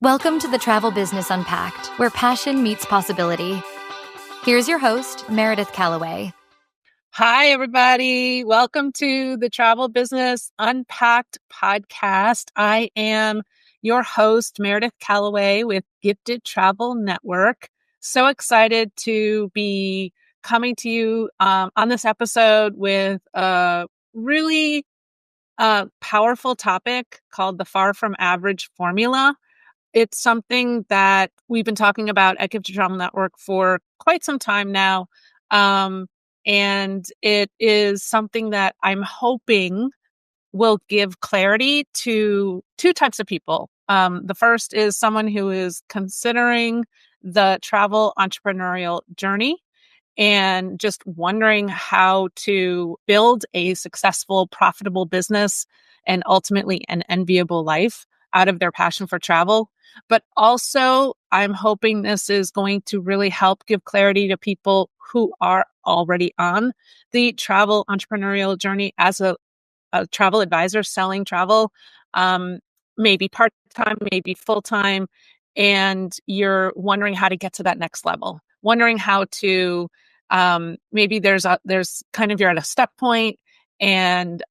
Welcome to the Travel Business Unpacked, where passion meets possibility. Here's your host, Meredith Calloway. Hi, everybody. Welcome to the Travel Business Unpacked podcast. I am your host, Meredith Calloway with Gifted Travel Network. So excited to be coming to you on this episode with a really powerful topic called the Far From Average Formula. It's something that we've been talking about at Gifted Travel Network for quite some time now. And it is something that I'm hoping will give clarity to two types of people. The first is someone who is considering the travel entrepreneurial journey and just wondering how to build a successful, profitable business and ultimately an enviable life out of their passion for travel. But also, I'm hoping this is going to really help give clarity to people who are already on the travel entrepreneurial journey as a travel advisor selling travel, maybe part-time, maybe full-time, and you're wondering how to get to that next level, wondering how to, maybe there's kind of, you're at a stuck point and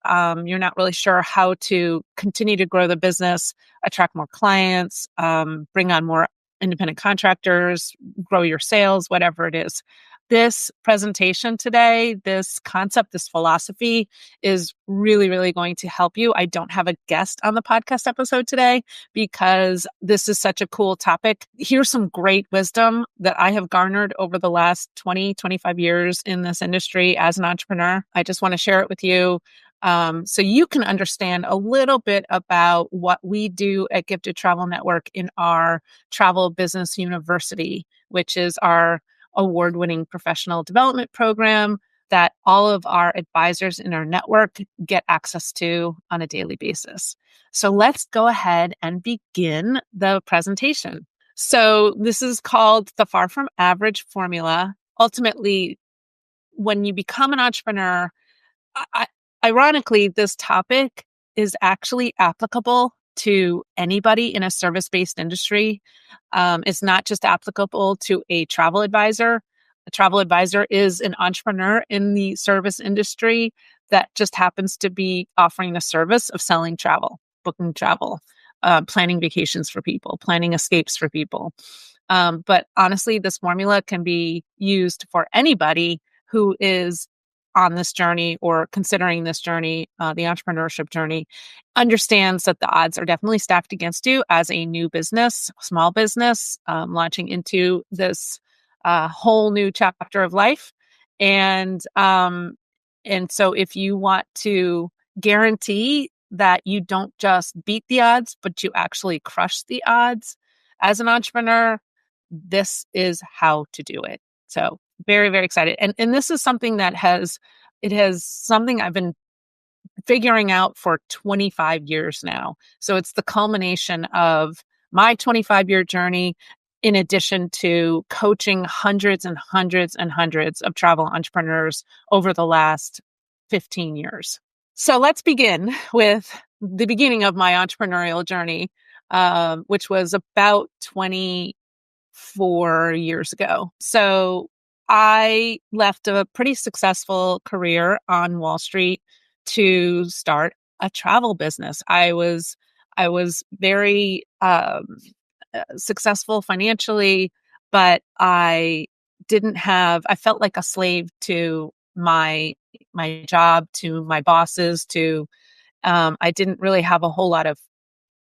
you're not really sure how to continue to grow the business, attract more clients, bring on more independent contractors, grow your sales, whatever it is. This presentation today, this concept, this philosophy is really, really going to help you. I don't have a guest on the podcast episode today because this is such a cool topic. Here's some great wisdom that I have garnered over the last 20, 25 years in this industry as an entrepreneur. I just want to share it with you. So you can understand a little bit about what we do at Gifted Travel Network in our Travel Business University, which is our award-winning professional development program that all of our advisors in our network get access to on a daily basis. So let's go ahead and begin the presentation. So this is called the Far From Average Formula. Ultimately, when you become an entrepreneur, ironically, this topic is actually applicable to anybody in a service-based industry. It's not just applicable to a travel advisor. A travel advisor is an entrepreneur in the service industry that just happens to be offering the service of selling travel, booking travel, planning vacations for people, planning escapes for people. But honestly, this formula can be used for anybody who is on this journey or considering this journey, the entrepreneurship journey, understands that the odds are definitely stacked against you as a new business, small business, launching into this whole new chapter of life. And so if you want to guarantee that you don't just beat the odds, but you actually crush the odds as an entrepreneur, this is how to do it. So very, very excited. And this is something that has something I've been figuring out for 25 years now. So it's the culmination of my 25-year journey, in addition to coaching hundreds and hundreds and hundreds of travel entrepreneurs over the last 15 years. So let's begin with the beginning of my entrepreneurial journey, which was about 24 years ago. So I left a pretty successful career on Wall Street to start a travel business. I was very successful financially, but I felt like a slave to my job, to my bosses, I didn't really have a whole lot of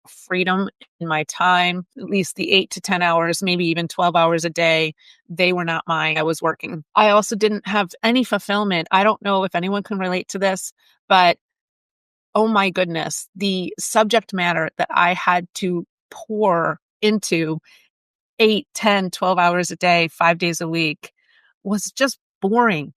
freedom in my time, at least the 8 to 10 hours, maybe even 12 hours a day. They were not mine. I was working. I also didn't have any fulfillment. I don't know if anyone can relate to this, but oh my goodness, the subject matter that I had to pour into 8, 10, 12 hours a day, 5 days a week was just boring.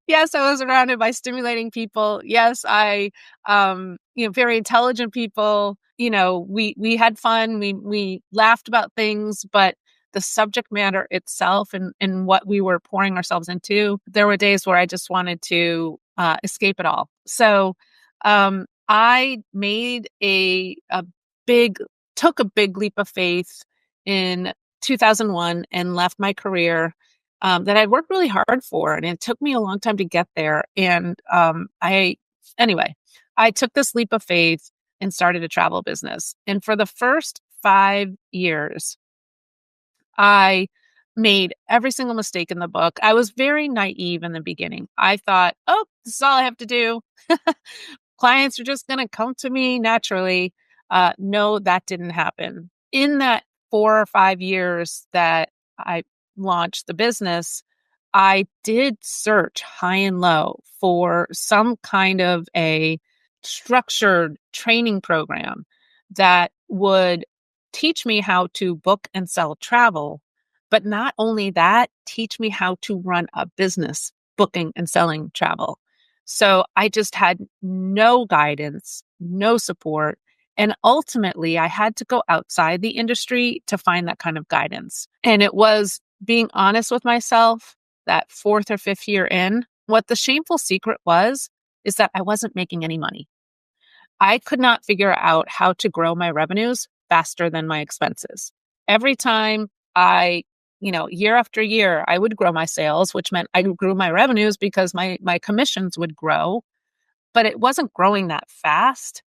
Yes, I was surrounded by stimulating people. Yes, very intelligent people. We had fun. We laughed about things, but the subject matter itself and what we were pouring ourselves into, there were days where I just wanted to escape it all. So I made a big took a big leap of faith in 2001 and left my career that I'd worked really hard for. And it took me a long time to get there. And anyway, I took this leap of faith and started a travel business. And for the first 5 years, I made every single mistake in the book. I was very naive in the beginning. I thought, oh, this is all I have to do. Clients are just going to come to me naturally. No, that didn't happen. In that 4 or 5 years that I launched the business, I did search high and low for some kind of a structured training program that would teach me how to book and sell travel. But not only that, teach me how to run a business booking and selling travel. So I just had no guidance, no support. And ultimately, I had to go outside the industry to find that kind of guidance. And it was being honest with myself that 4th or 5th year in. What the shameful secret was is that I wasn't making any money. I could not figure out how to grow my revenues faster than my expenses. Every time year after year, I would grow my sales, which meant I grew my revenues because my commissions would grow, but it wasn't growing that fast.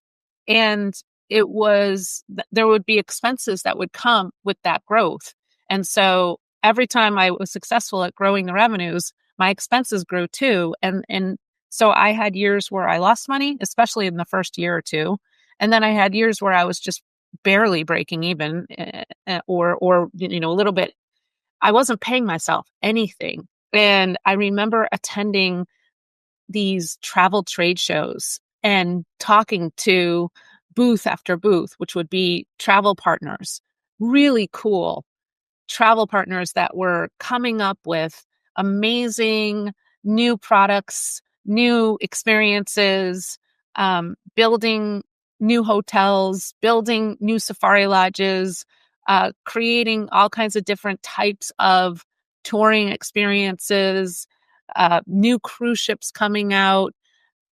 And there would be expenses that would come with that growth. And so every time I was successful at growing the revenues, my expenses grew too. And so I had years where I lost money, especially in the first year or two. And then I had years where I was just barely breaking even or a little bit. I wasn't paying myself anything. And I remember attending these travel trade shows and talking to booth after booth, which would be travel partners, really cool travel partners that were coming up with amazing new products, new experiences, building new hotels, building new safari lodges, creating all kinds of different types of touring experiences, new cruise ships coming out.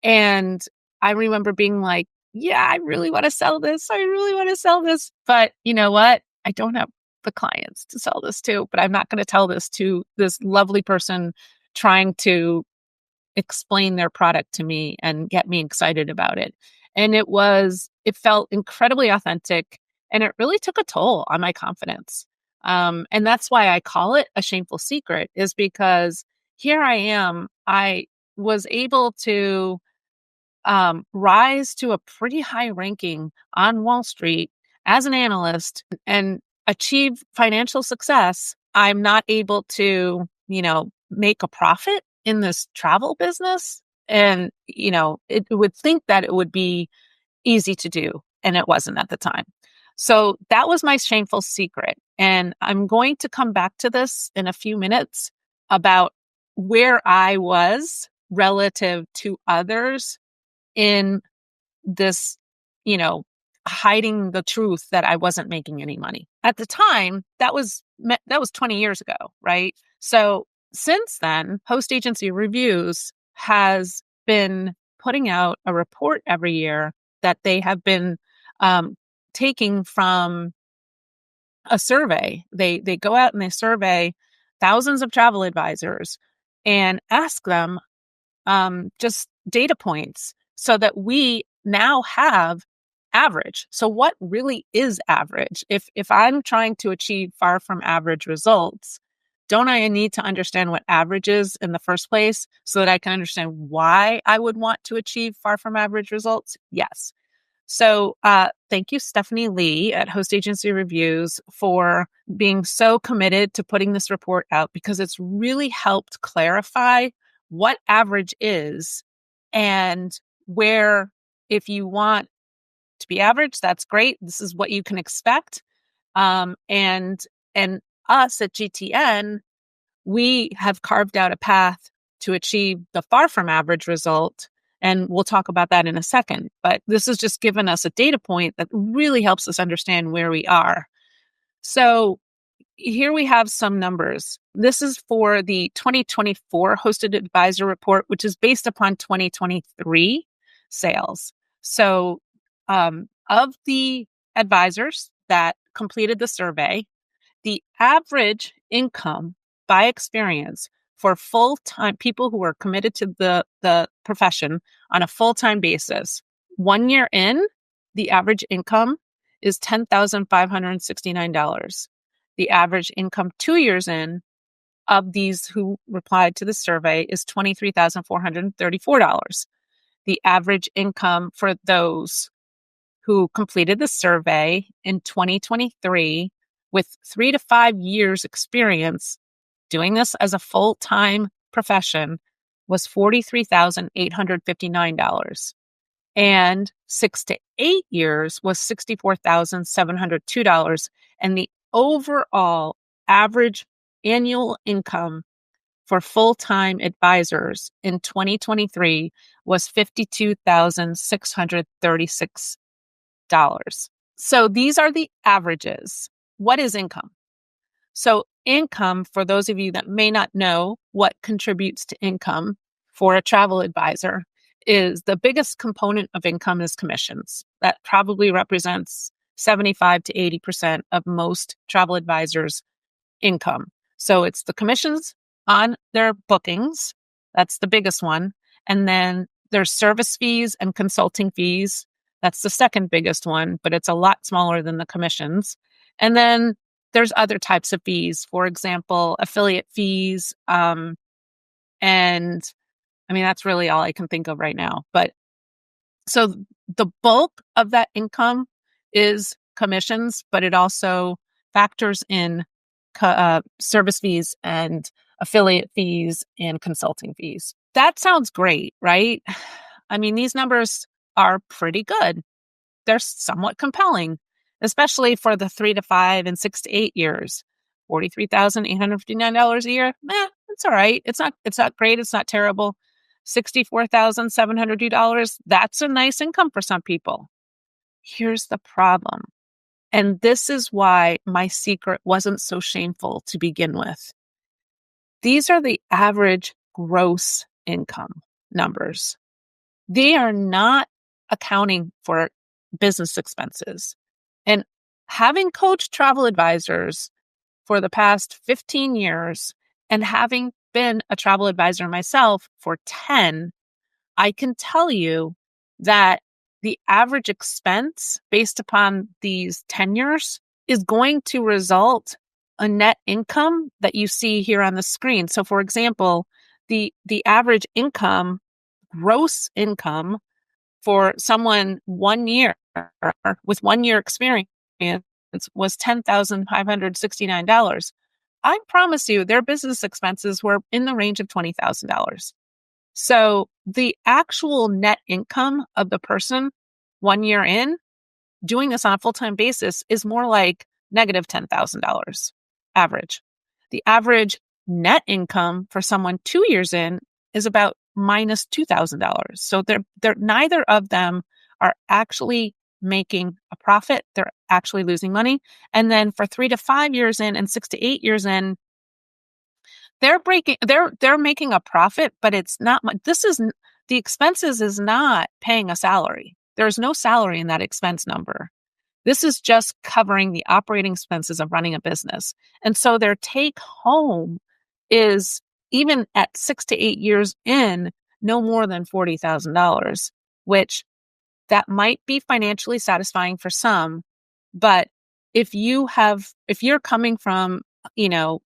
And I remember being like, yeah, I really want to sell this. I really want to sell this. But you know what? I don't have the clients to sell this to, but I'm not going to tell this to this lovely person trying to explain their product to me and get me excited about it. And it felt incredibly authentic, and it really took a toll on my confidence. And that's why I call it a shameful secret, is because here I am. I was able to rise to a pretty high ranking on Wall Street as an analyst and achieve financial success. I'm not able to, make a profit in this travel business. And, it would think that it would be easy to do. And it wasn't at the time. So that was my shameful secret. And I'm going to come back to this in a few minutes about where I was relative to others in this, hiding the truth that I wasn't making any money. At the time, that was 20 years ago, right? So since then, Host Agency Reviews has been putting out a report every year that they have been taking from a survey. They go out and they survey thousands of travel advisors and ask them just data points so that we now have average. So what really is average? If I'm trying to achieve far from average results, don't I need to understand what average is in the first place so that I can understand why I would want to achieve far from average results? Yes. So thank you, Stephanie Lee at Host Agency Reviews, for being so committed to putting this report out, because it's really helped clarify what average is and where, if you want to be average, that's great. This is what you can expect. And us at GTN, we have carved out a path to achieve the far from average result. And we'll talk about that in a second. But this has just given us a data point that really helps us understand where we are. So here we have some numbers. This is for the 2024 Hosted Advisor Report, which is based upon 2023 sales. So of the advisors that completed the survey, the average income by experience for full-time people who are committed to the profession on a full-time basis, 1 year in, the average income is $10,569. The average income 2 years in of these who replied to the survey is $23,434. The average income for those who completed the survey in 2023 with 3 to 5 years experience doing this as a full-time profession was $43,859. And 6 to 8 years was $64,702. And the overall average annual income for full-time advisors in 2023 was $52,636. So these are the averages. What is income? So income, for those of you that may not know what contributes to income for a travel advisor, is the biggest component of income is commissions. That probably represents 75 to 80% of most travel advisors' income. So it's the commissions on their bookings. That's the biggest one. And then there's service fees and consulting fees. That's the second biggest one, but it's a lot smaller than the commissions. And then there's other types of fees, for example, affiliate fees. And I mean, that's really all I can think of right now. But so the bulk of that income is commissions, but it also factors in service fees and affiliate fees and consulting fees. That sounds great, right? I mean, these numbers are pretty good. They're somewhat compelling, especially for the 3 to 5 and 6 to 8 years. $43,859 a year. It's all right. It's not great. It's not terrible. $64,702. That's a nice income for some people. Here's the problem. And this is why my secret wasn't so shameful to begin with. These are the average gross income numbers. They are not accounting for business expenses. And having coached travel advisors for the past 15 years and having been a travel advisor myself for 10, I can tell you that the average expense based upon these tenures is going to result a net income that you see here on the screen. So for example, the average income, gross income for someone 1 year with 1 year experience was $10,569. I promise you their business expenses were in the range of $20,000. So the actual net income of the person 1 year in doing this on a full-time basis is more like negative $10,000 average. The average net income for someone 2 years in is about minus $2,000. So they're neither of them are actually making a profit. They're actually losing money. And then for 3 to 5 years in and 6 to 8 years in, they're making a profit, but it's not much. The expenses is not paying a salary. There's no salary in that expense number. This is just covering the operating expenses of running a business. And so their take home is, even at 6 to 8 years in, no more than $40,000, which that might be financially satisfying for some. But if you're coming from, a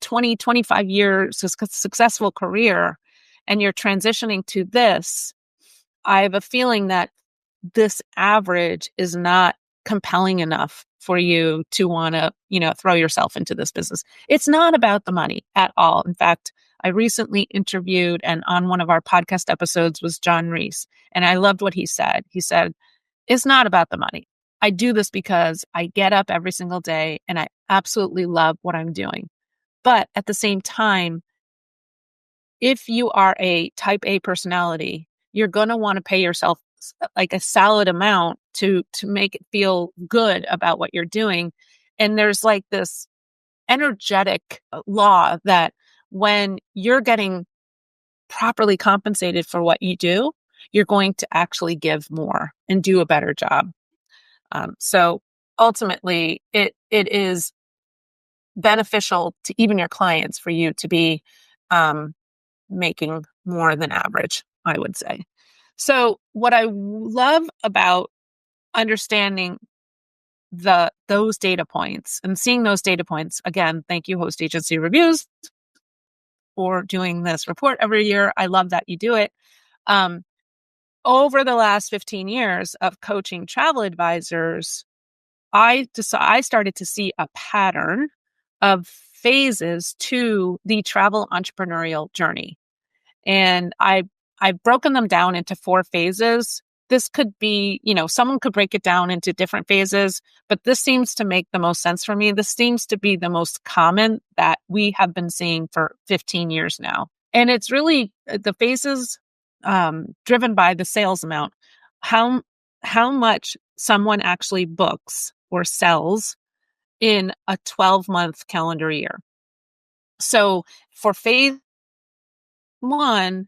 20, 25 year successful career and you're transitioning to this, I have a feeling that this average is not compelling enough for you to want to, throw yourself into this business. It's not about the money at all. In fact, I recently interviewed, and on one of our podcast episodes was John Reese, and I loved what he said. He said, it's not about the money. I do this because I get up every single day and I absolutely love what I'm doing. But at the same time, if you are a type A personality, you're going to want to pay yourself like a solid amount to make it feel good about what you're doing. And there's like this energetic law that when you're getting properly compensated for what you do, you're going to actually give more and do a better job. So ultimately it is beneficial to even your clients for you to be making more than average, I would say. So what I love about understanding those data points and seeing those data points, again, thank you, Host Agency Reviews, for doing this report every year. I love that you do it. Over the last 15 years of coaching travel advisors, I started to see a pattern of phases to the travel entrepreneurial journey. And I've broken them down into 4 phases. This could be, someone could break it down into different phases, but this seems to make the most sense for me. This seems to be the most common that we have been seeing for 15 years now. And it's really the phases driven by the sales amount. How much someone actually books or sells in a 12-month calendar year. So for phase 1,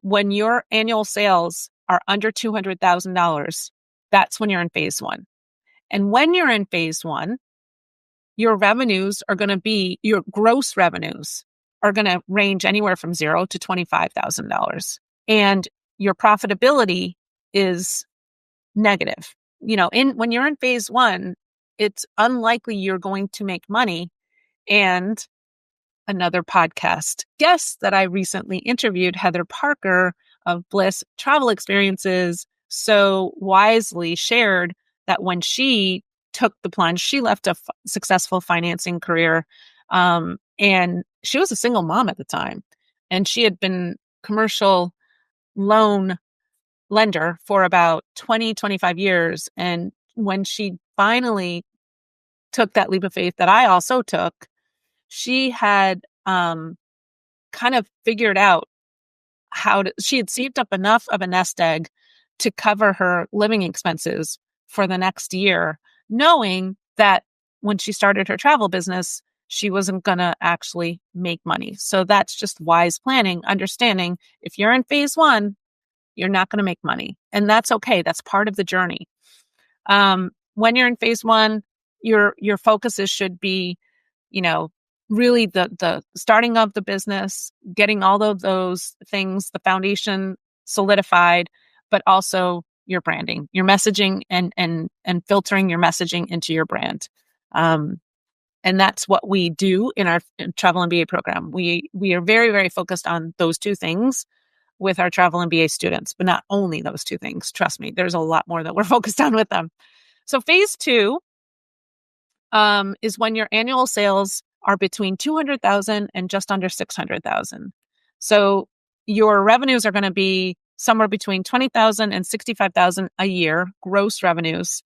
when your annual sales are under $200,000, that's when you're in phase 1. And when you're in phase 1, your revenues are going to be, your gross revenues are going to range anywhere from $0 to $25,000. And your profitability is negative. When you're in phase 1, it's unlikely you're going to make money. And another podcast guest that I recently interviewed, Heather Parker of Bliss Travel Experiences, so wisely shared that when she took the plunge, she left a successful financing career. And she was a single mom at the time. And she had been commercial loan lender for about 20, 25 years. And when she finally took that leap of faith that I also took, she had kind of figured out she had saved up enough of a nest egg to cover her living expenses for the next year, knowing that when she started her travel business, she wasn't going to actually make money. So that's just wise planning, understanding if you're in phase 1, you're not going to make money. And that's okay. That's part of the journey. When you're in phase 1, your focuses should be, really the starting of the business, getting all of those things, the foundation solidified, but also your branding, your messaging, and filtering your messaging into your brand. And that's what we do in our Travel MBA program. We are very, very focused on those 2 things with our Travel MBA students, but not only those 2 things. Trust me, there's a lot more that we're focused on with them. So phase 2 is when your annual sales are between 200,000 and just under 600,000. So your revenues are going to be somewhere between 20,000 and 65,000 a year, gross revenues.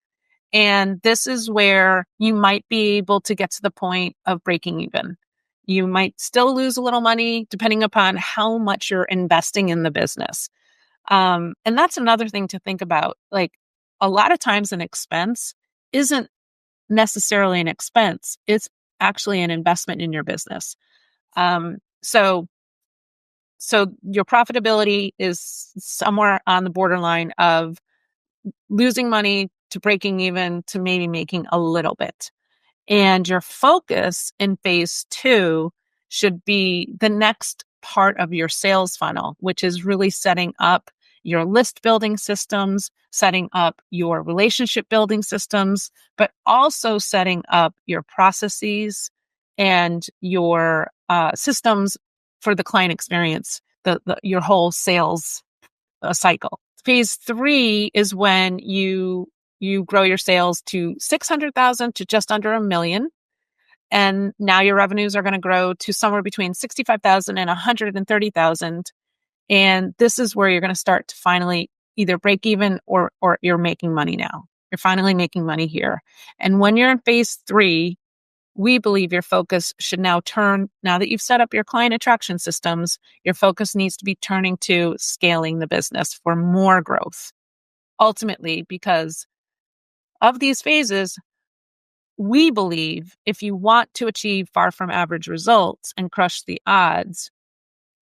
And this is where you might be able to get to the point of breaking even. You might still lose a little money depending upon how much you're investing in the business. And that's another thing to think about. Like, a lot of times an expense isn't necessarily an expense. It's actually an investment in your business. So your profitability is somewhere on the borderline of losing money to breaking even to maybe making a little bit. And your focus in phase 2 should be the next part of your sales funnel, which is really setting up your list building systems, setting up your relationship building systems, but also setting up your processes and your systems for the client experience, your whole sales cycle. Phase 3 is when you grow your sales to 600,000 to just under $1 million. And now your revenues are going to grow to somewhere between 65,000 and 130,000. And this is where you're going to start to finally either break even or you're making money now. You're finally making money here. And when you're in phase 3, we believe your focus should now turn, now that you've set up your client attraction systems, your focus needs to be turning to scaling the business for more growth. Ultimately, because of these phases, we believe if you want to achieve far from average results and crush the odds,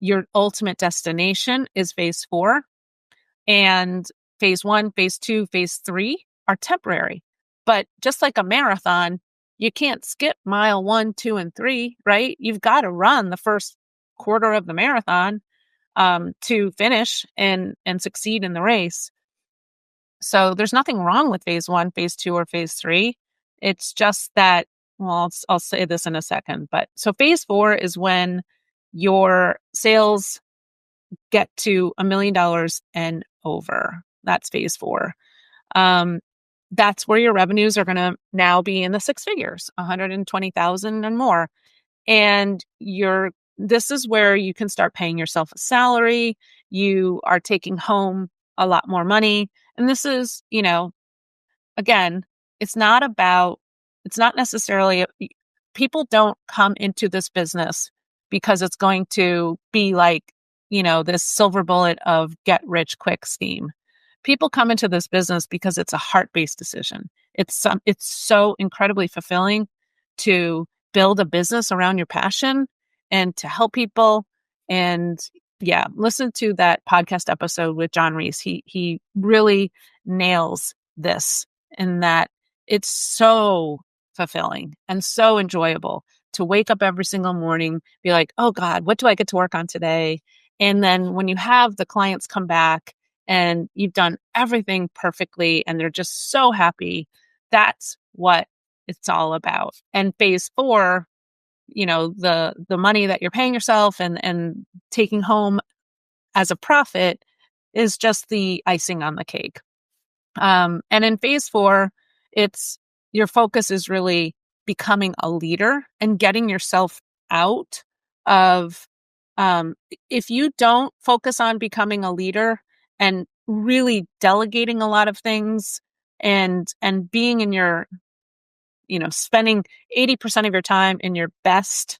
your ultimate destination is phase 4. And phase 1, phase 2, phase 3 are temporary. But just like a marathon, you can't skip mile 1, 2, and 3, right? You've got to run the first quarter of the marathon to finish and succeed in the race. So there's nothing wrong with phase 1, phase 2, or phase 3. It's just that, well, I'll say this in a second. But so phase 4 is when your sales get to $1 million and over. That's phase 4. That's where your revenues are going to now be in the six figures, 120,000 and more. And this is where you can start paying yourself a salary. You are taking home a lot more money. And this is, again, it's not necessarily, people don't come into this business because it's going to be like, this silver bullet of get rich quick scheme. People come into this business because it's a heart-based decision. It's so incredibly fulfilling to build a business around your passion and to help people. And yeah, listen to that podcast episode with John Reese. He really nails this, in that it's so fulfilling and so enjoyable to wake up every single morning, be like, oh God, what do I get to work on today? And then when you have the clients come back and you've done everything perfectly and they're just so happy, that's what it's all about. And phase 4, the money that you're paying yourself and taking home as a profit is just the icing on the cake. And in phase 4, your focus is really becoming a leader and getting yourself out of, if you don't focus on becoming a leader and really delegating a lot of things and being in your, spending 80% of your time in your best,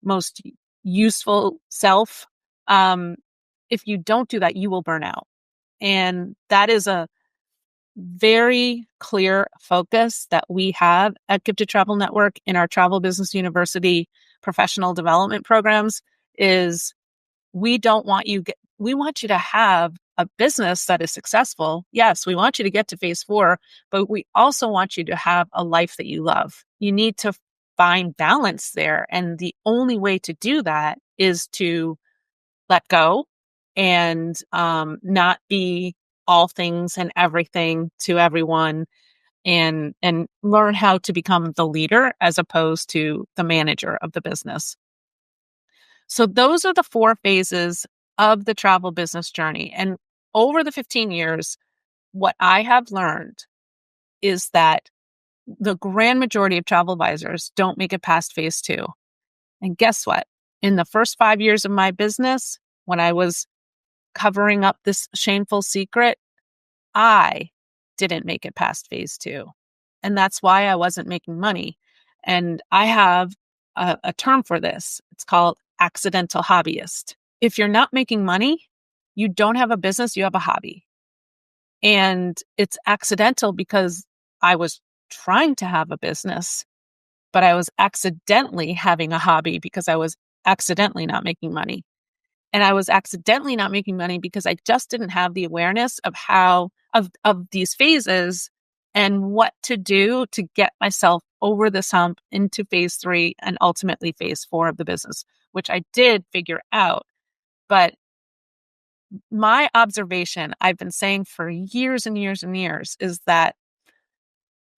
most useful self. If you don't do that, you will burn out. And that is a very clear focus that we have at Gifted Travel Network in our Travel Business University professional development programs. Is we want you to have a business that is successful. Yes, we want you to get to phase 4, but we also want you to have a life that you love. You need to find balance there. And the only way to do that is to let go and not be all things and everything to everyone, and learn how to become the leader as opposed to the manager of the business. So those are the 4 phases of the travel business journey. And over the 15 years, what I have learned is that the grand majority of travel advisors don't make it past phase 2. And guess what? In the first 5 years of my business, when I was covering up this shameful secret, I didn't make it past phase 2. And that's why I wasn't making money. And I have a term for this. It's called accidental hobbyist. If you're not making money, you don't have a business, you have a hobby. And it's accidental because I was trying to have a business, but I was accidentally having a hobby because I was accidentally not making money. And I was accidentally not making money because I just didn't have the awareness of of these phases and what to do to get myself over this hump into phase 3 and ultimately phase 4 of the business, which I did figure out. But my observation, I've been saying for years and years and years, is that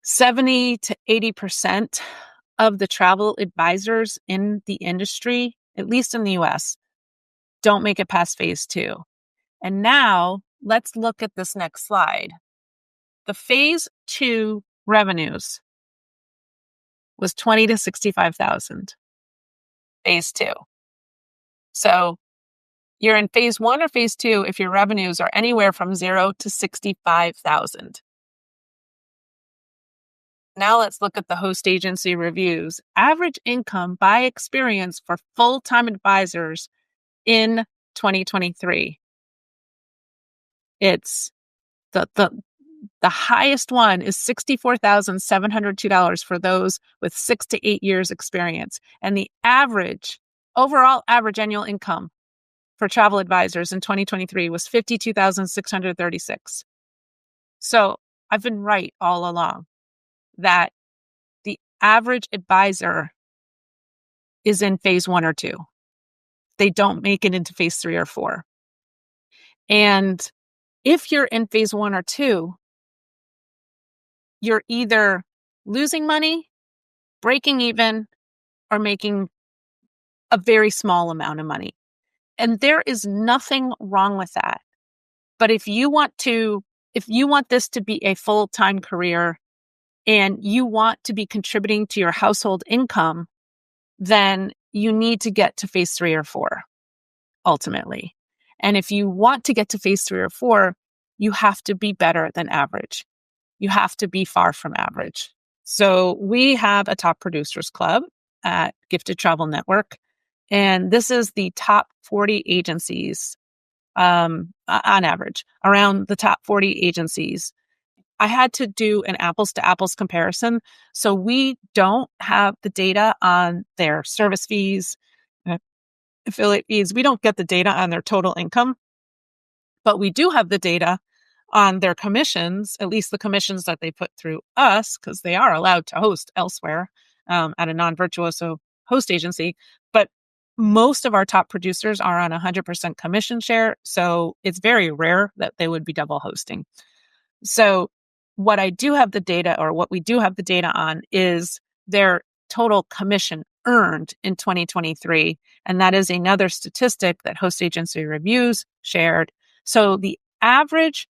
70 to 80% of the travel advisors in the industry, at least in the US, don't make it past phase 2. And now let's look at this next slide. The phase 2 revenues was 20 to 65,000. Phase 2. So you're in phase 1 or phase 2 if your revenues are anywhere from 0 to 65,000. Now let's look at the host agency reviews. Average income by experience for full-time advisors in 2023. It's the highest one is $64,702 for those with 6 to 8 years experience. And the overall average annual income for travel advisors in 2023 was $52,636. So I've been right all along. that the average advisor is in phase 1 or 2. They don't make it into phase 3 or 4. And if you're in phase 1 or 2, you're either losing money, breaking even, or making a very small amount of money. And there is nothing wrong with that. But if you want this to be a full-time career and you want to be contributing to your household income, then you need to get to phase 3 or 4, ultimately. And if you want to get to phase 3 or 4, you have to be better than average. You have to be far from average. So we have a top producers club at Gifted Travel Network, and this is the top 40 agencies, on average, around the top 40 agencies. I had to do an apples to apples comparison. So we don't have the data on their service fees, affiliate fees. We don't get the data on their total income, but we do have the data on their commissions, at least the commissions that they put through us, because they are allowed to host elsewhere at a non-virtuoso host agency. But most of our top producers are on 100% commission share. So it's very rare that they would be double hosting. So what we do have the data on is their total commission earned in 2023. And that is another statistic that Host Agency Reviews shared. So the average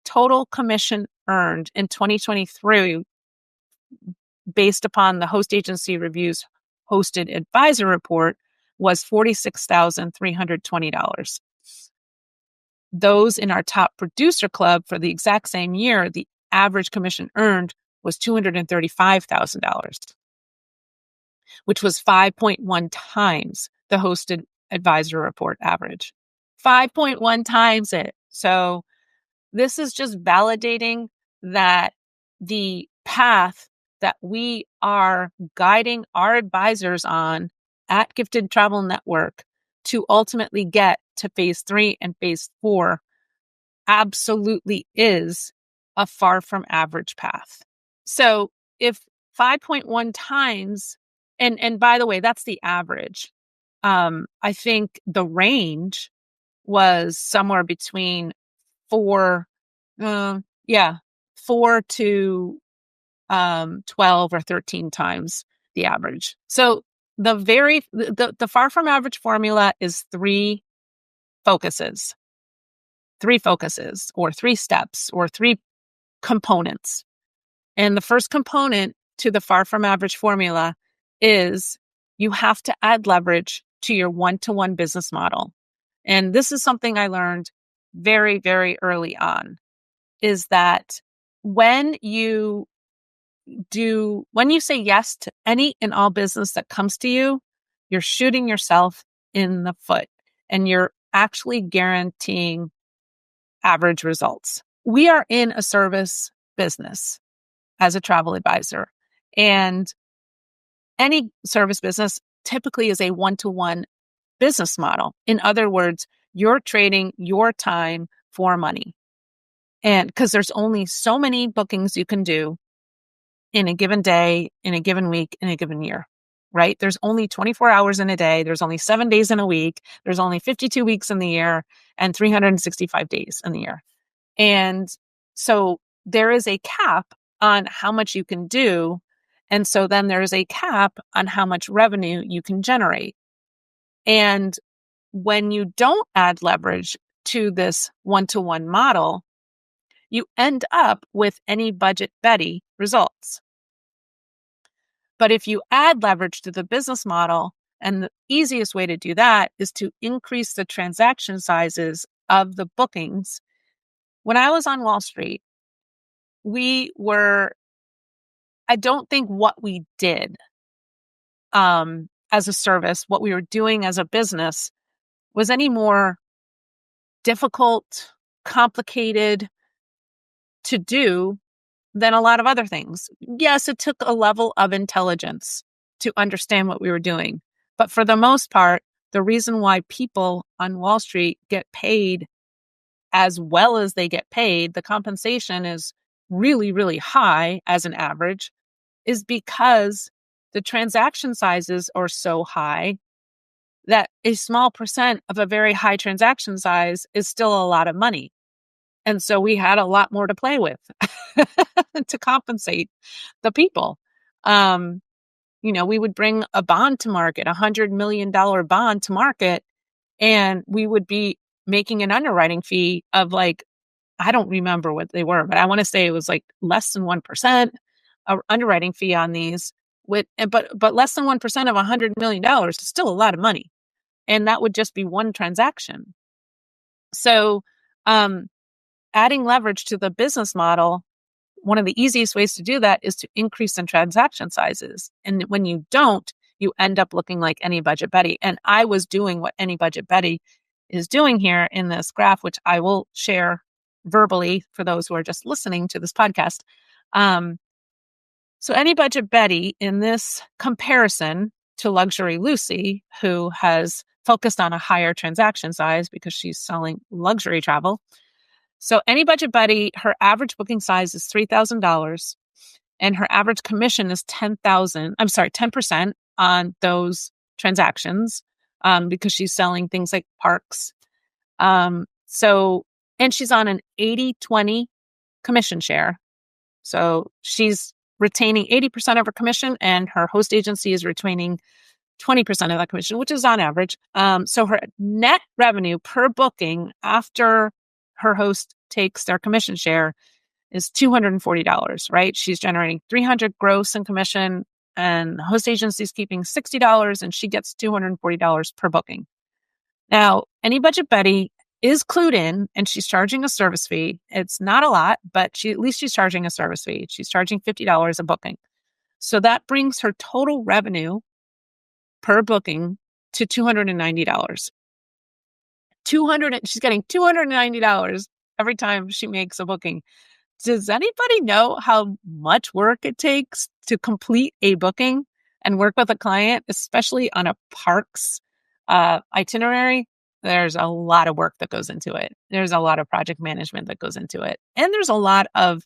total commission earned in 2023, based upon the Host Agency Reviews hosted advisor report, was $46,320. Those in our top producer club for the exact same year, the average commission earned was $235,000, which was 5.1 times the hosted advisor report average. 5.1 times it. So this is just validating that the path that we are guiding our advisors on at Gifted Travel Network to ultimately get to phase 3 and phase 4 absolutely is a far from average path. So if 5.1 times, and by the way, that's the average. I think the range was somewhere between 4 to 12 or 13 times the average. So the far from average formula is 3 focuses or 3 steps or 3 components. And the first component to the far from average formula is you have to add leverage to your one-to-one business model. And this is something I learned very, very early on, is that when you say yes to any and all business that comes to you, you're shooting yourself in the foot and you're actually guaranteeing average results. We are in a service business as a travel advisor, and any service business typically is a one-to-one business model. In other words, you're trading your time for money. And because there's only so many bookings you can do in a given day, in a given week, in a given year, right? There's only 24 hours in a day. There's only 7 days in a week. There's only 52 weeks in the year and 365 days in the year. And so there is a cap on how much you can do. And so then there's a cap on how much revenue you can generate. And when you don't add leverage to this one-to-one model, you end up with any budget Betty results. But if you add leverage to the business model, and the easiest way to do that is to increase the transaction sizes of the bookings. When I was on Wall Street, I don't think what we did as a service, what we were doing as a business, was any more difficult, complicated to do than a lot of other things. Yes, it took a level of intelligence to understand what we were doing. But for the most part, the reason why people on Wall Street get paid as well as they get paid, the compensation is really, really high as an average. is because the transaction sizes are so high that a small percent of a very high transaction size is still a lot of money. And so we had a lot more to play with to compensate the people. We would bring a bond to market, $100 million bond to market, and we would be making an underwriting fee of like, I don't remember what they were, but I want to say it was like less than 1% underwriting fee on these. But less than 1% of $100 million is still a lot of money. And that would just be one transaction. So adding leverage to the business model, one of the easiest ways to do that is to increase in transaction sizes. And when you don't, you end up looking like Any Budget Betty. And I was doing what Any Budget Betty is doing here in this graph, which I will share verbally for those who are just listening to this podcast. So Any Budget Betty, in this comparison to Luxury Lucy, who has focused on a higher transaction size because she's selling luxury travel. So Any Budget Betty, her average booking size is $3,000 and her average commission is 10% on those transactions because she's selling things like parks. And she's on an 80-20 commission share. So she's retaining 80% of her commission and her host agency is retaining 20% of that commission, which is on average. So her net revenue per booking after her host takes their commission share is $240, right? She's generating $300 gross in commission and the host agency is keeping $60 and she gets $240 per booking. Now, Any Budget Betty is clued in and she's charging a service fee. It's not a lot, but at least she's charging a service fee. She's charging $50 a booking. So that brings her total revenue per booking to $290. She's getting $290 every time she makes a booking. Does anybody know how much work it takes to complete a booking and work with a client, especially on a parks itinerary? There's a lot of work that goes into it. There's a lot of project management that goes into it. And there's a lot of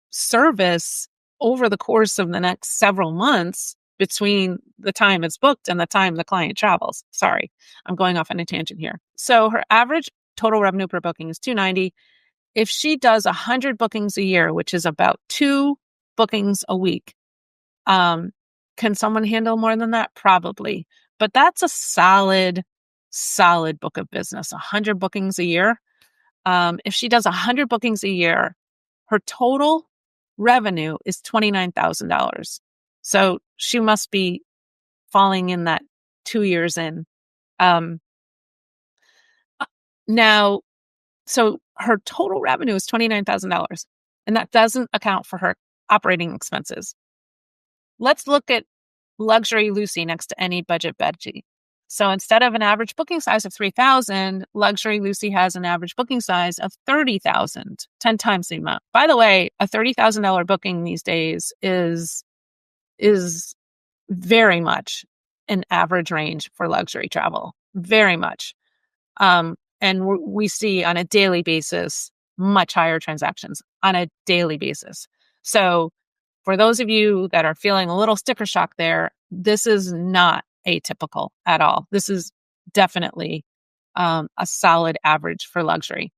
service over the course of the next several months between the time it's booked and the time the client travels. Sorry, I'm going off on a tangent here. So her average total revenue per booking is $290. If she does 100 bookings a year, which is about 2 bookings a week, can someone handle more than that? Probably. But that's a solid book of business, 100 bookings a year. If she does 100 bookings a year, her total revenue is $29,000. So she must be falling in that 2 years in. Now, so her total revenue is $29,000, and that doesn't account for her operating expenses. Let's look at Luxury Lucy next to Any Budget Betty. So instead of an average booking size of $3,000, Luxury Lucy has an average booking size of $30,000, 10 times the amount. By the way, a $30,000 booking these days is very much an average range for luxury travel, very much. And we see on a daily basis much higher transactions on a daily basis. So for those of you that are feeling a little sticker shock there, this is not atypical at all. This is definitely a solid average for luxury.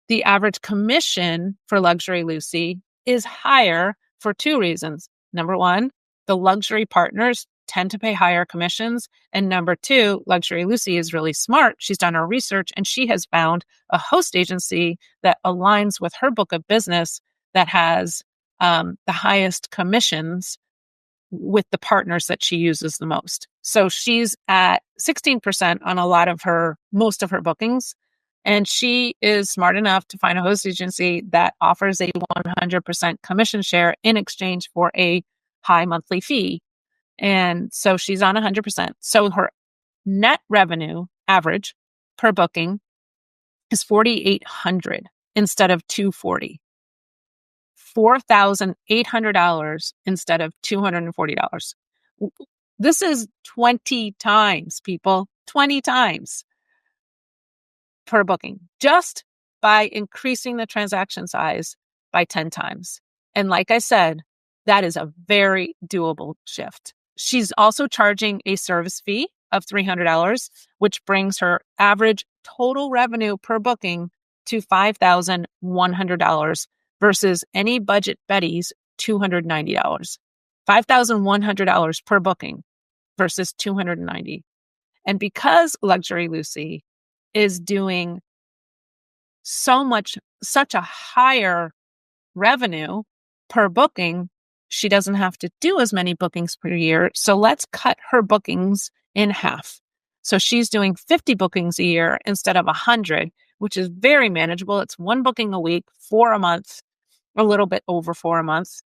The average commission for Luxury Lucy is higher for 2 reasons. Number 1, the luxury partners tend to pay higher commissions. And number 2, Luxury Lucy is really smart. She's done her research and she has found a host agency that aligns with her book of business that has the highest commissions with the partners that she uses the most. So she's at 16% on most of her bookings. And she is smart enough to find a host agency that offers a 100% commission share in exchange for a high monthly fee. And so she's on 100%. So her net revenue average per booking is $4,800 instead of $240. $4,800 instead of $240. This is 20 times, people, 20 times per booking, just by increasing the transaction size by 10 times. And like I said, that is a very doable shift. She's also charging a service fee of $300, which brings her average total revenue per booking to $5,100 versus any budget Betty's $290. $5,100 per booking versus $290. And because Luxury Lucy is doing such a higher revenue per booking, she doesn't have to do as many bookings per year. So let's cut her bookings in half. So she's doing 50 bookings a year instead of 100, which is very manageable. It's one booking a week, 4 a month, a little bit over 4 a month,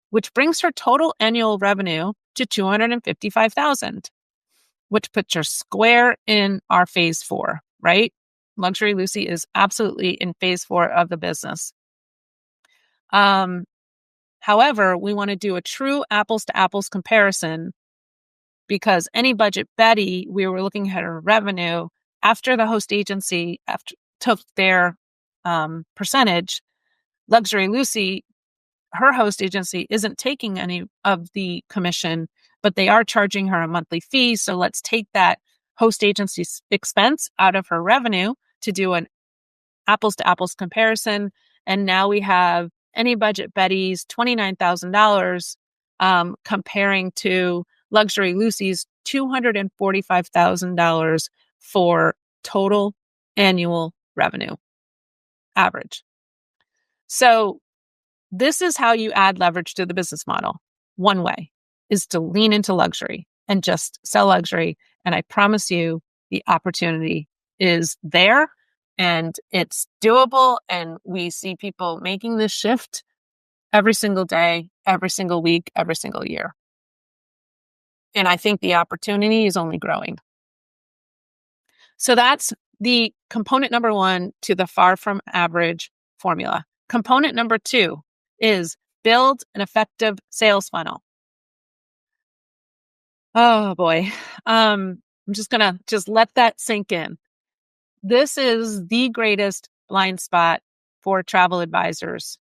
which brings her total annual revenue to $255,000, which puts her square in our phase 4, right? Luxury Lucy is absolutely in phase 4 of the business. However, we want to do a true apples to apples comparison because any budget Betty, we were looking at her revenue after the host agency took their percentage. Luxury Lucy, her host agency isn't taking any of the commission, but they are charging her a monthly fee. So let's take that host agency expense out of her revenue to do an apples to apples comparison. And now we have any budget Betty's $29,000 comparing to Luxury Lucy's $245,000 for total annual revenue average. So this is how you add leverage to the business model. One way is to lean into luxury and just sell luxury. And I promise you the opportunity is there and it's doable. And we see people making this shift every single day, every single week, every single year. And I think the opportunity is only growing. So that's the component number 1 to the far from average formula. Component number 2 is build an effective sales funnel. Oh boy. I'm just going to let that sink in. This is the greatest blind spot for travel advisors.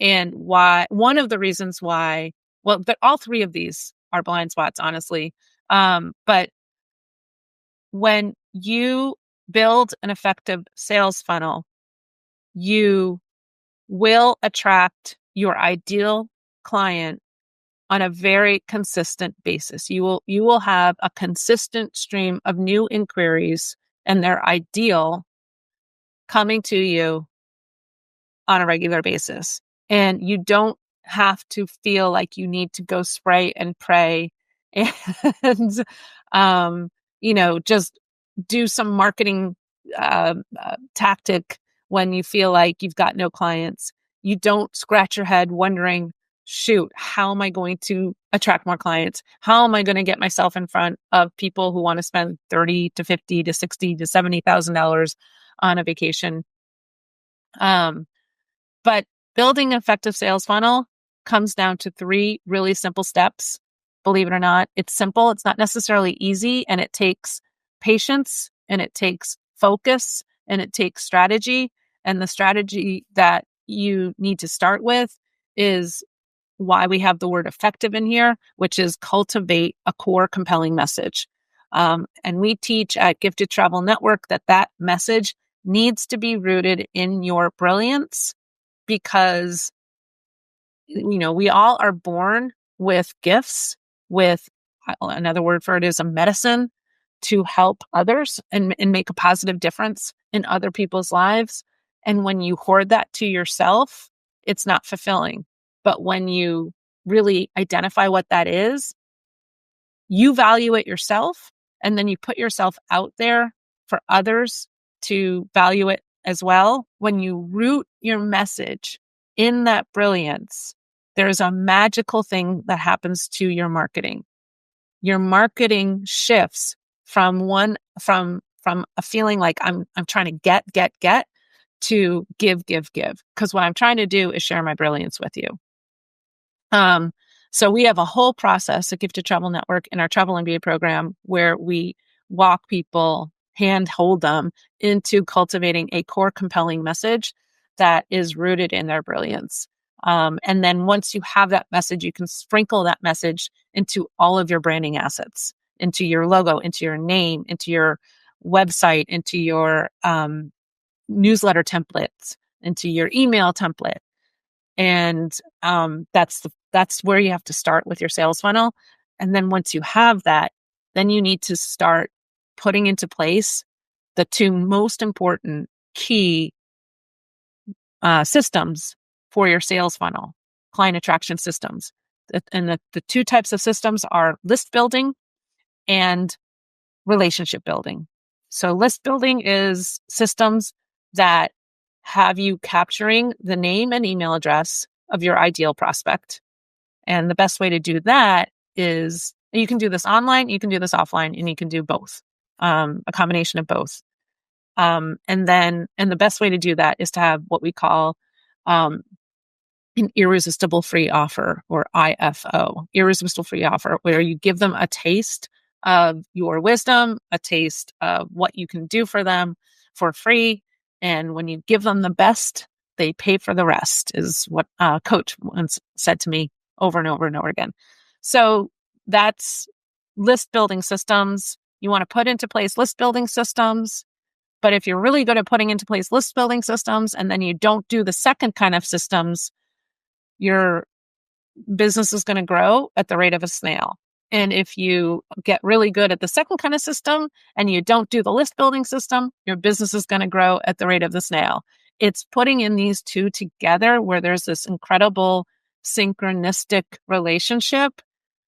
And why, one of the reasons why, well, all 3 of these are blind spots, honestly. But when you build an effective sales funnel, you will attract your ideal client on a very consistent basis. You will have a consistent stream of new inquiries and their ideal coming to you on a regular basis. And you don't have to feel like you need to go spray and pray and, just do some marketing tactic when you feel like you've got no clients. You don't scratch your head wondering, shoot, how am I going to attract more clients? How am I going to get myself in front of people who want to spend $30 to $50 to $60 to $70,000 on a vacation? But building an effective sales funnel comes down to 3 really simple steps. Believe it or not, it's simple. It's not necessarily easy, and it takes patience, and it takes focus, and it takes strategy. And the strategy that you need to start with is why we have the word effective in here, which is cultivate a core compelling message. And we teach at Gifted Travel Network that message needs to be rooted in your brilliance, because we all are born with gifts, with another word for it is a medicine to help others and make a positive difference in other people's lives. And when you hoard that to yourself, it's not fulfilling. But when you really identify what that is, you value it yourself, and then you put yourself out there for others to value it as well. When you root your message in that brilliance, there's a magical thing that happens to your marketing. Your marketing shifts from a feeling like I'm trying to get to give. Because what I'm trying to do is share my brilliance with you. So we have a whole process at Gifted Travel Network in our Travel MBA program where we walk people, hold them into cultivating a core compelling message that is rooted in their brilliance. And then once you have that message, you can sprinkle that message into all of your branding assets, into your logo, into your name, into your website, into your newsletter templates, into your email template. And that's where you have to start with your sales funnel. And then once you have that, then you need to start putting into place the two most important key systems for your sales funnel, client attraction systems. And the two types of systems are list building and relationship building. So list building is systems that have you capturing the name and email address of your ideal prospect. And the best way to do that is you can do this online, you can do this offline, and you can do both, a combination of both. And the best way to do that is to have what we call um, an irresistible free offer, or IFO, irresistible free offer, where you give them a taste of your wisdom, a taste of what you can do for them for free. And when you give them the best, they pay for the rest, is what a coach once said to me over and over and over again. So that's list building systems. You want to put into place list building systems. But if you're really good at putting into place list building systems and then you don't do the second kind of systems, your business is going to grow at the rate of a snail. And if you get really good at the second kind of system and you don't do the list building system, your business is going to grow at the rate of the snail. It's putting in these two together where there's this incredible synchronistic relationship.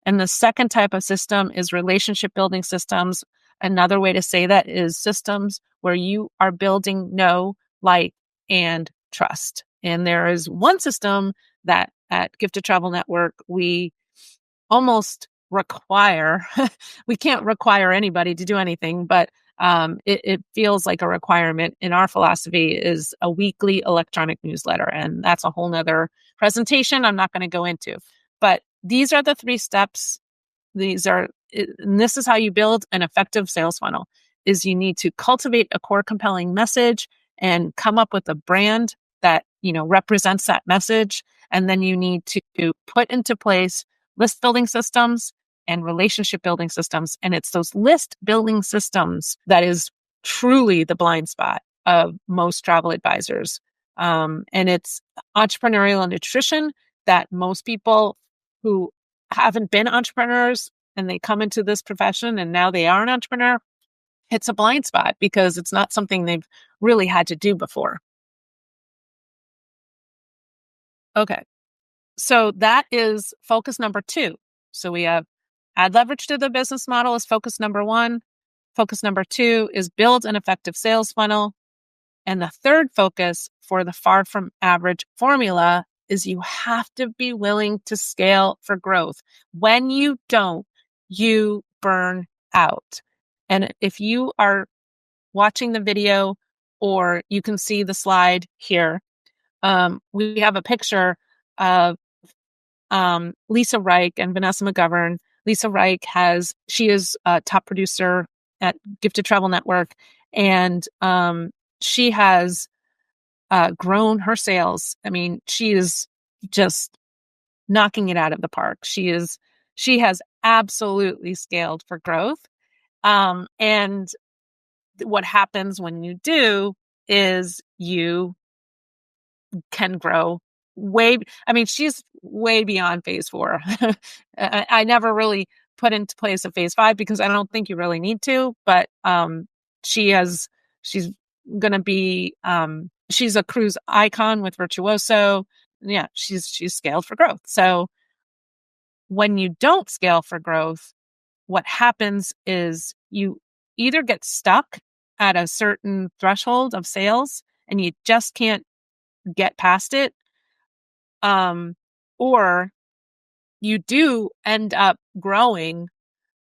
And the second type of system is relationship building systems. Another way to say that is systems where you are building know, like, and trust. And there is one system that at Gifted Travel Network, we almost require, we can't require anybody to do anything, but it feels like a requirement in our philosophy, is a weekly electronic newsletter. And that's a whole nother presentation I'm not going to go into. But these are the three steps. And this is how you build an effective sales funnel, is you need to cultivate a core compelling message and come up with a brand that, represents that message. And then you need to put into place list building systems and relationship building systems. And it's those list building systems that is truly the blind spot of most travel advisors. And it's entrepreneurial nutrition that most people who haven't been entrepreneurs and they come into this profession and now they are an entrepreneur, it's a blind spot because it's not something they've really had to do before. Okay. So that is focus number 2. So we have add leverage to the business model is focus number 1. Focus number 2 is build an effective sales funnel. And the third focus for the far from average formula is you have to be willing to scale for growth. When you don't, you burn out. And if you are watching the video, or you can see the slide here, we have a picture of Lisa Reich and Vanessa McGovern. Lisa Reich she is a top producer at Gifted Travel Network, and she has grown her sales. I mean, she is just knocking it out of the park. She has absolutely scaled for growth. And what happens when you do is you can grow she's way beyond phase 4. I never really put into place a phase 5 because I don't think you really need to, but she's going to be, she's a cruise icon with Virtuoso. Yeah, she's scaled for growth. So when you don't scale for growth, what happens is you either get stuck at a certain threshold of sales and you just can't get past it, or you do end up growing,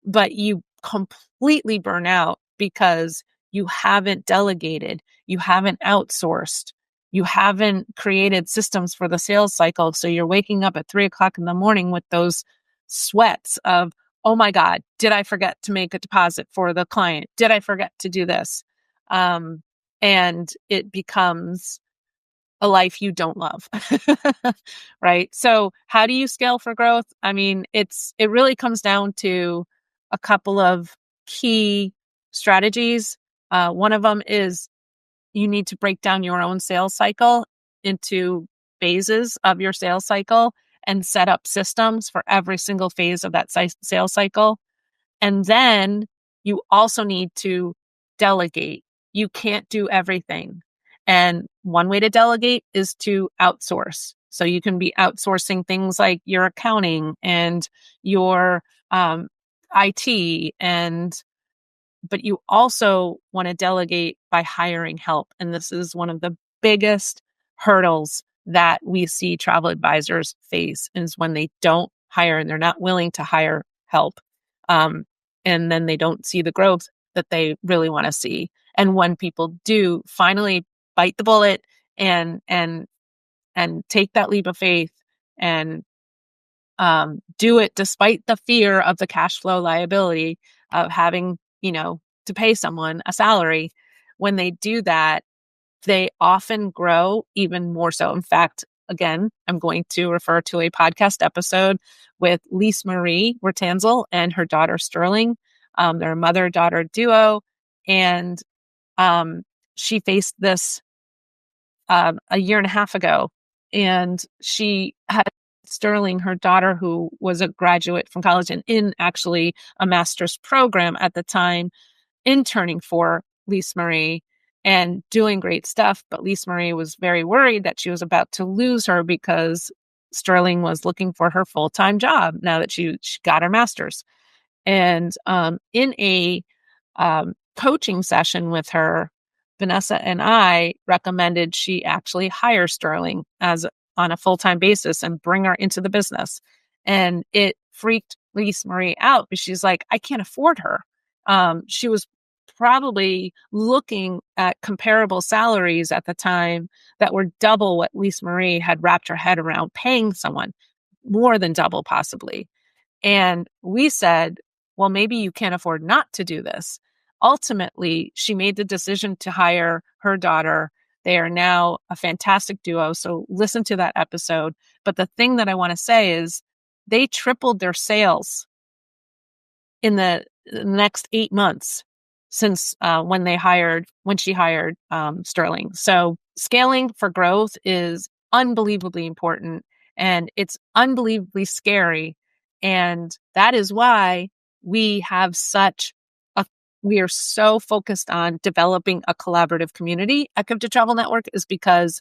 but you completely burn out because you haven't delegated, you haven't outsourced, you haven't created systems for the sales cycle. So you're waking up at 3:00 in the morning with those sweats of, oh my God, did I forget to make a deposit for the client? Did I forget to do this? And it becomes a life you don't love. Right? So how do you scale for growth? I mean, it really comes down to a couple of key strategies. One of them is you need to break down your own sales cycle into phases of your sales cycle and set up systems for every single phase of that sales cycle. And then you also need to delegate. You can't do everything. And one way to delegate is to outsource. So you can be outsourcing things like your accounting and your IT, but you also want to delegate by hiring help. And this is one of the biggest hurdles that we see travel advisors face, is when they don't hire and they're not willing to hire help. And then they don't see the growth that they really want to see. And when people do finally bite the bullet and take that leap of faith and do it despite the fear of the cash flow liability of having, to pay someone a salary, when they do that, they often grow even more so. In fact, again, I'm going to refer to a podcast episode with Lise Marie Wertanzel and her daughter Sterling. They're a mother-daughter duo, and she faced this a year and a half ago, and she had Sterling, her daughter, who was a graduate from college and in actually a master's program at the time, interning for Lise Marie and doing great stuff. But Lise Marie was very worried that she was about to lose her because Sterling was looking for her full-time job now that she got her master's. And in a coaching session with her, Vanessa and I recommended she actually hire Sterling on a full-time basis and bring her into the business. And it freaked Lise Marie out because she's like, I can't afford her. She was probably looking at comparable salaries at the time that were double what Lise Marie had wrapped her head around paying someone, more than double possibly. And we said, well, maybe you can't afford not to do this. Ultimately, she made the decision to hire her daughter. They are now a fantastic duo. So listen to that episode. But the thing that I want to say is they tripled their sales in the next 8 months since when she hired Sterling. So scaling for growth is unbelievably important, and it's unbelievably scary. And that is why we are so focused on developing a collaborative community at Gifted Travel Network, is because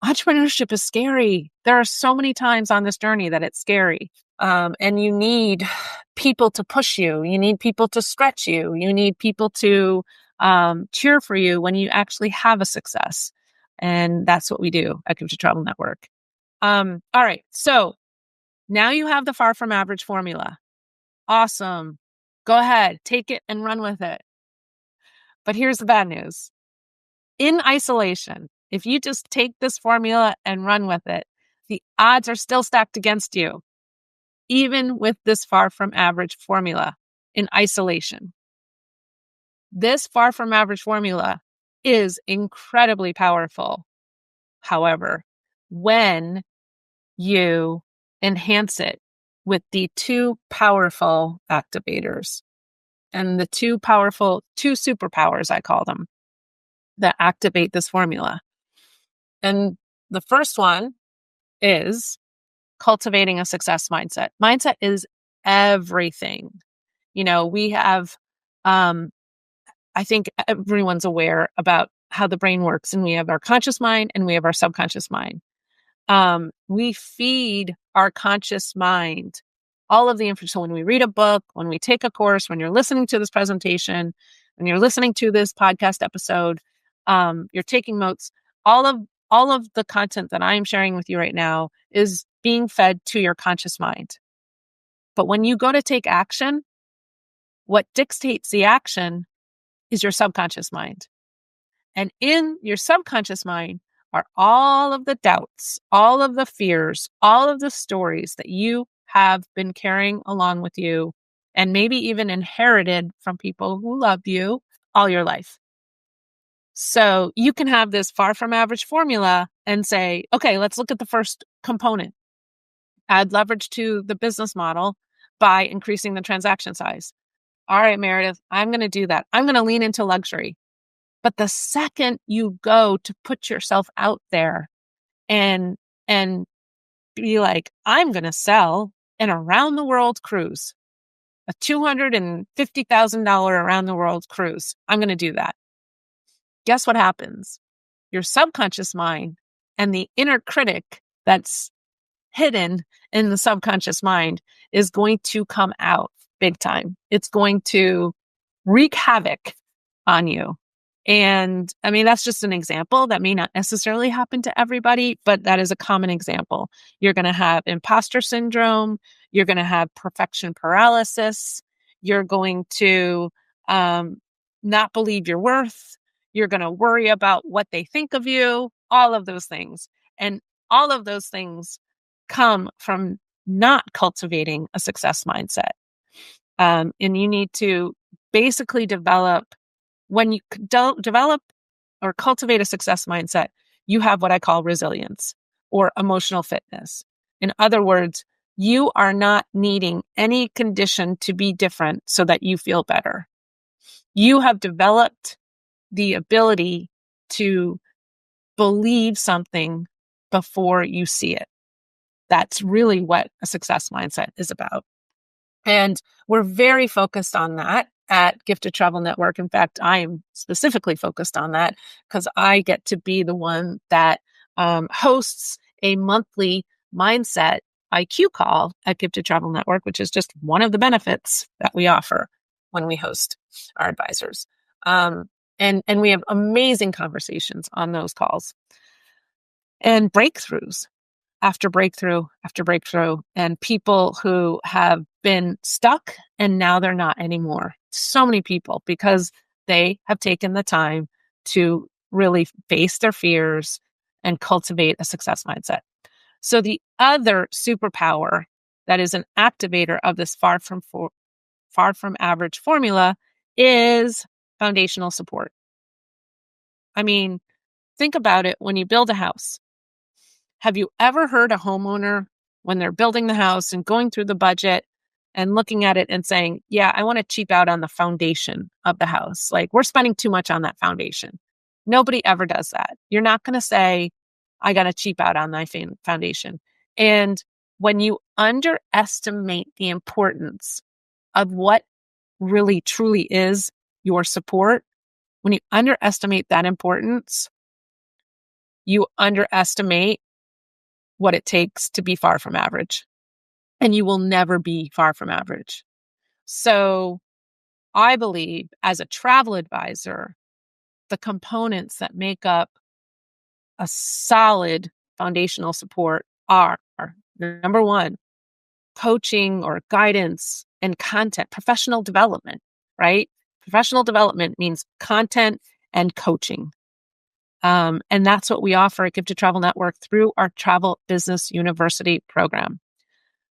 entrepreneurship is scary. There are so many times on this journey that it's scary. And you need people to push you. You need people to stretch you. You need people to cheer for you when you actually have a success. And that's what we do at Gifted Travel Network. All right. So now you have the far from average formula. Awesome. Go ahead, take it and run with it. But here's the bad news. In isolation, if you just take this formula and run with it, the odds are still stacked against you, even with this far from average formula in isolation. This far from average formula is incredibly powerful. However, when you enhance it with the two powerful activators and the two superpowers, I call them, that activate this formula. And the first one is cultivating a success mindset. Mindset is everything. We have, I think everyone's aware about how the brain works, and we have our conscious mind and we have our subconscious mind. We feed our conscious mind all of the information. So when we read a book, when we take a course, when you're listening to this presentation, when you're listening to this podcast episode, you're taking notes, all of the content that I'm sharing with you right now is being fed to your conscious mind. But when you go to take action, what dictates the action is your subconscious mind. And in your subconscious mind are all of the doubts, all of the fears, all of the stories that you have been carrying along with you, and maybe even inherited from people who love you all your life. So you can have this far from average formula and say, okay, let's look at the first component. Add leverage to the business model by increasing the transaction size. All right, Meredith, I'm going to do that. I'm going to lean into luxury. But the second you go to put yourself out there and be like, I'm going to sell an around the world cruise, a $250,000 around the world cruise. I'm going to do that. Guess what happens? Your subconscious mind and the inner critic that's hidden in the subconscious mind is going to come out big time. It's going to wreak havoc on you. And I mean, that's just an example. That may not necessarily happen to everybody, but that is a common example. You're going to have imposter syndrome. You're going to have perfection paralysis. You're going to not believe your worth. You're going to worry about what they think of you, all of those things. And all of those things come from not cultivating a success mindset. And you need to basically develop, when you don't develop or cultivate a success mindset, you have what I call resilience or emotional fitness. In other words, you are not needing any condition to be different so that you feel better. You have developed the ability to believe something before you see it. That's really what a success mindset is about. And we're very focused on that at Gifted Travel Network. In fact, I am specifically focused on that because I get to be the one that hosts a monthly mindset IQ call at Gifted Travel Network, which is just one of the benefits that we offer when we host our advisors. And we have amazing conversations on those calls and breakthroughs after breakthrough after breakthrough, and people who have been stuck and now they're not anymore. So many people, because they have taken the time to really face their fears and cultivate a success mindset. So the other superpower that is an activator of this far from average formula is foundational support. I mean, think about it. When you build a house, have you ever heard a homeowner, when they're building the house and going through the budget and looking at it and saying, yeah, I want to cheap out on the foundation of the house. Like, we're spending too much on that foundation. Nobody ever does that. You're not going to say, I got to cheap out on my foundation. And when you underestimate the importance of what really truly is your support, when you underestimate that importance, you underestimate what it takes to be far from average. And you will never be far from average. So I believe, as a travel advisor, the components that make up a solid foundational support are, number one, coaching or guidance and content, professional development, right? Professional development means content and coaching. And that's what we offer at Gifted Travel Network through our Travel Business University program.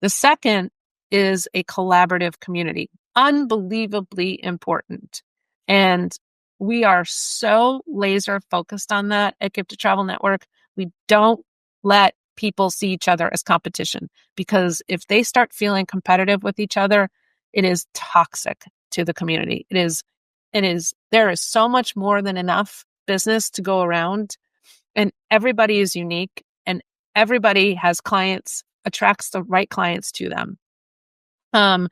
The second is a collaborative community, unbelievably important. And we are so laser focused on that at Gifted Travel Network. We don't let people see each other as competition, because if they start feeling competitive with each other, it is toxic to the community. There is so much more than enough business to go around, and everybody is unique, and everybody has clients, attracts the right clients to them. And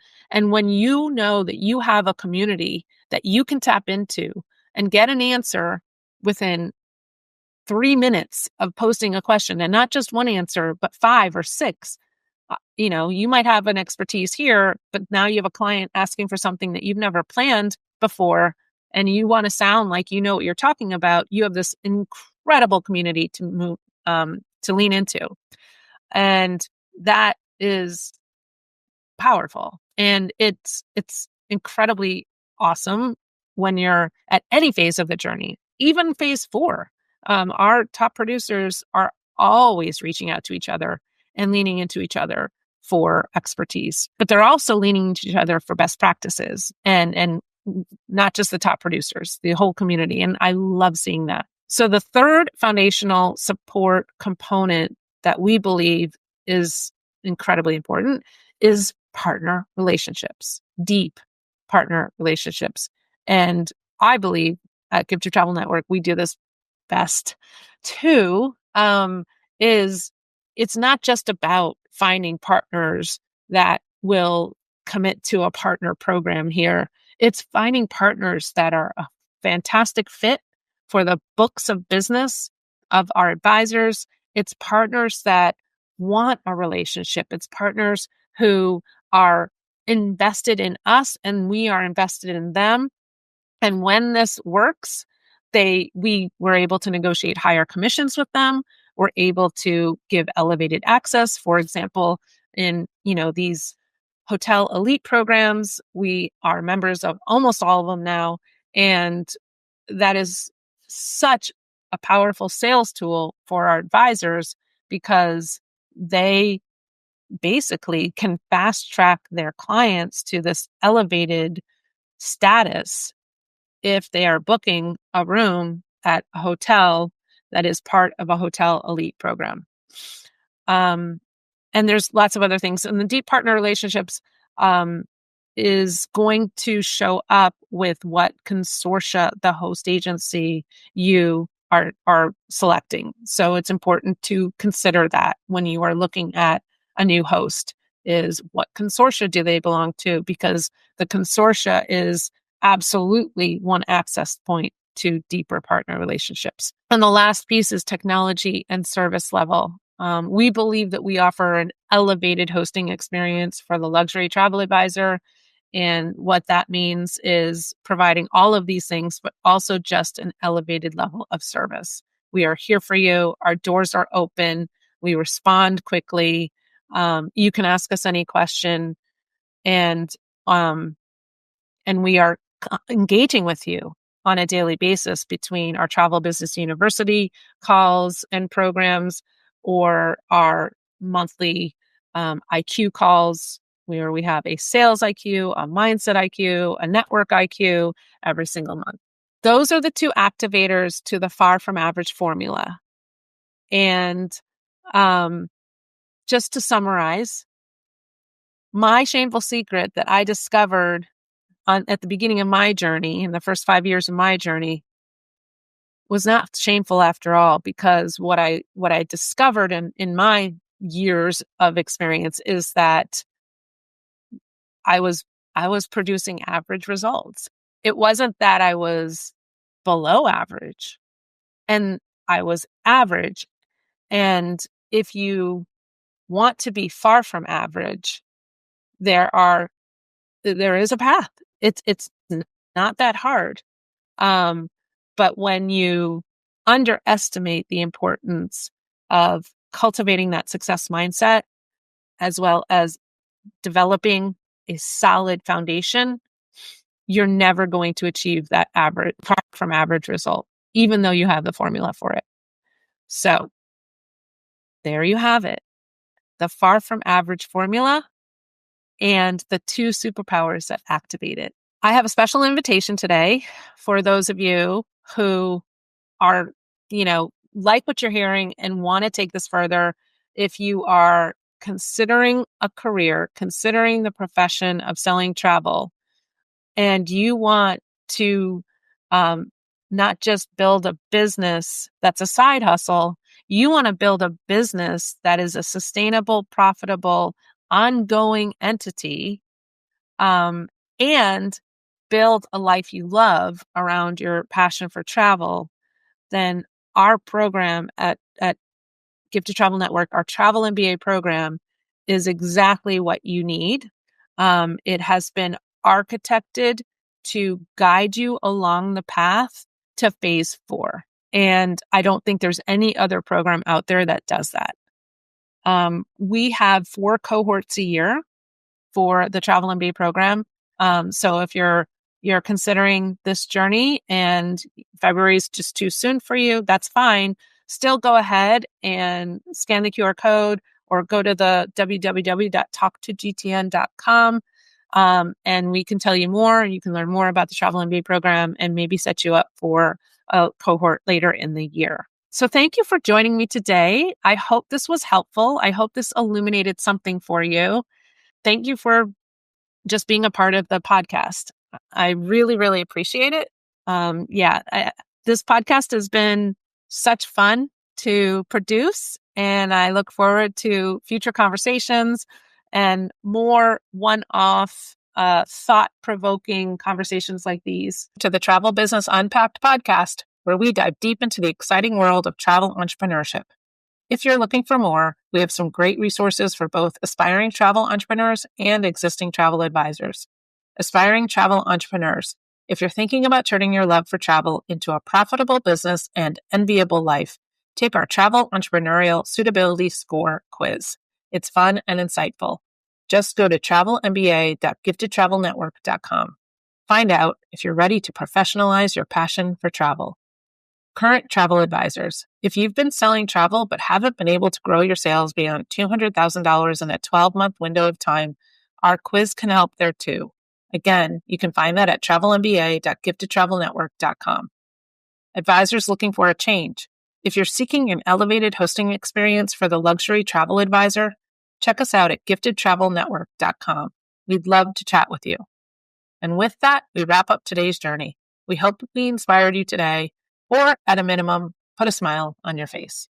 when you know that you have a community that you can tap into and get an answer within 3 minutes of posting a question, and not just one answer, but 5 or 6, you might have an expertise here, but now you have a client asking for something that you've never planned before, and you want to sound like you know what you're talking about. You have this incredible community to move, to lean into. And that is powerful. And it's incredibly awesome when you're at any phase of the journey, even phase 4. Our top producers are always reaching out to each other and leaning into each other for expertise, but they're also leaning into each other for best practices and not just the top producers, the whole community. And I love seeing that. So the third foundational support component that we believe is incredibly important is partner relationships, deep partner relationships. And I believe at Gift to Travel Network, we do this best too, is it's not just about finding partners that will commit to a partner program here. It's finding partners that are a fantastic fit for the books of business of our advisors. It's partners that want a relationship. It's partners who are invested in us and we are invested in them. And when this works, we were able to negotiate higher commissions with them. We're able to give elevated access. For example, in these hotel elite programs, we are members of almost all of them now, and that is such a powerful sales tool for our advisors because they basically can fast track their clients to this elevated status if they are booking a room at a hotel that is part of a hotel elite program. And there's lots of other things. And the deep partner relationships is going to show up with what consortia the host agency you are selecting. So it's important to consider that when you are looking at a new host, is what consortia do they belong to? Because the consortia is absolutely one access point to deeper partner relationships. And the last piece is technology and service level. We believe that we offer an elevated hosting experience for the luxury travel advisor. And what that means is providing all of these things, but also just an elevated level of service. We are here for you. Our doors are open. We respond quickly. You can ask us any question, and we are engaging with you on a daily basis between our Travel Business University calls and programs or our monthly IQ calls, where we have a sales IQ, a mindset IQ, a network IQ every single month. Those are the two activators to the far from average formula. And just to summarize, my shameful secret that I discovered at the beginning of my journey, in the first 5 years of my journey, was not shameful after all, because what I discovered in my years of experience is that I was producing average results. It wasn't that I was below average, and I was average. And if you want to be far from average, there is a path. It's not that hard. But when you underestimate the importance of cultivating that success mindset, as well as developing a solid foundation, you're never going to achieve that average, far from average result, even though you have the formula for it. So there you have it. The far from average formula and the two superpowers that activate it. I have a special invitation today for those of you who are, like what you're hearing and want to take this further. If you are considering a career, considering the profession of selling travel, and you want to not just build a business that's a side hustle, you want to build a business that is a sustainable, profitable, ongoing entity, and build a life you love around your passion for travel, then our program at Gift to Travel Network, our Travel MBA program, is exactly what you need. It has been architected to guide you along the path to phase 4. And I don't think there's any other program out there that does that. We have 4 cohorts a year for the Travel MBA program. So if you're considering this journey and February is just too soon for you, that's fine. Still go ahead and scan the QR code or go to the www.talktogtn.com And we can tell you more. You can learn more about the Travel MBA program and maybe set you up for a cohort later in the year. So thank you for joining me today. I hope this was helpful. I hope this illuminated something for you. Thank you for just being a part of the podcast. I really, really appreciate it. This podcast has been such fun to produce, and I look forward to future conversations and more one-off, thought-provoking conversations like these. To the Travel Business Unpacked podcast, where we dive deep into the exciting world of travel entrepreneurship. If you're looking for more, we have some great resources for both aspiring travel entrepreneurs and existing travel advisors. Aspiring travel entrepreneurs, if you're thinking about turning your love for travel into a profitable business and enviable life, take our Travel Entrepreneurial Suitability Score quiz. It's fun and insightful. Just go to travelmba.giftedtravelnetwork.com. Find out if you're ready to professionalize your passion for travel. Current travel advisors. If you've been selling travel but haven't been able to grow your sales beyond $200,000 in a 12-month window of time, our quiz can help there too. Again, you can find that at travelmba.giftedtravelnetwork.com. Advisors looking for a change. If you're seeking an elevated hosting experience for the luxury travel advisor, check us out at giftedtravelnetwork.com. We'd love to chat with you. And with that, we wrap up today's journey. We hope we inspired you today, or at a minimum, put a smile on your face.